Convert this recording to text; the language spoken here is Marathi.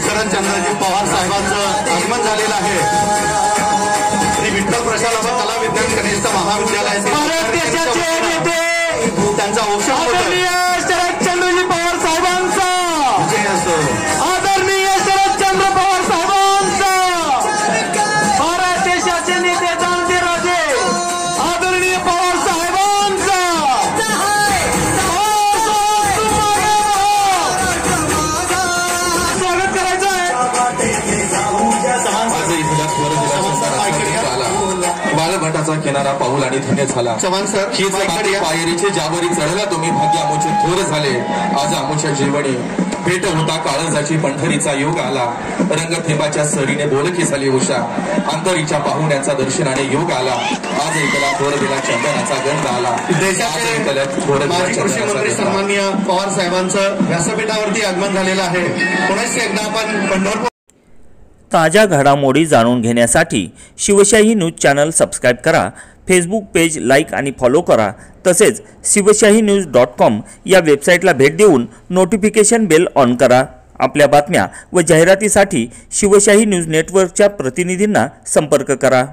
शरदचंद्रजी पवार साहेबांचं आगमन झालेलं आहे। श्री विठ्ठल प्रशाला कला विज्ञान कनिष्ठ महाविद्यालयाचे भारत देशाचे नेते त्यांचा आदरणीय शरदचंद्रजी पवार साहेबांचा विजय असो। आदरणीय शरदचंद्र पवार साहेबांचा भारत देशाचे नेते जाणते राजे आदरणीय पवार साहेबांचा स्वागत करायचं बालभटाचा किनारा पाऊल आणि धन्य झाला। चव्हाण सर हीच पायरीचे ज्यावरी चढला तुम्ही भाग्य आमोचे थोर झाले। आज आमोच्या जीवनी भेट होता काळजाची पंढरीचा योग आला। रंगथेंबाच्या सरीने बोलकी झाली उषा अंतरीच्या पाहुण्यांचा दर्शनाने योग आला। आज ऐकला थोर दिला चंदनाचा गंध आला। देशाचे माजी कृषी मंत्री सन्माननीय पवार साहेबांचं व्यासपीठावरती आगमन झालेलं आहे। पुन्हा एकदा आपण पंढरपूर ताज्या घडामोडी जाणून घेण्यासाठी शिवशाही न्यूज चॅनल सबस्क्राईब करा। फेसबुक पेज लाईक आणि फॉलो करा। तसेच शिवशाहीन्यूज.com या वेबसाईटला भेट देऊन नोटिफिकेशन बेल ऑन करा। आपल्या बातम्या व जाहिरातीसाठी शिवशाही न्यूज नेटवर्कच्या प्रतिनिधींना संपर्क करा।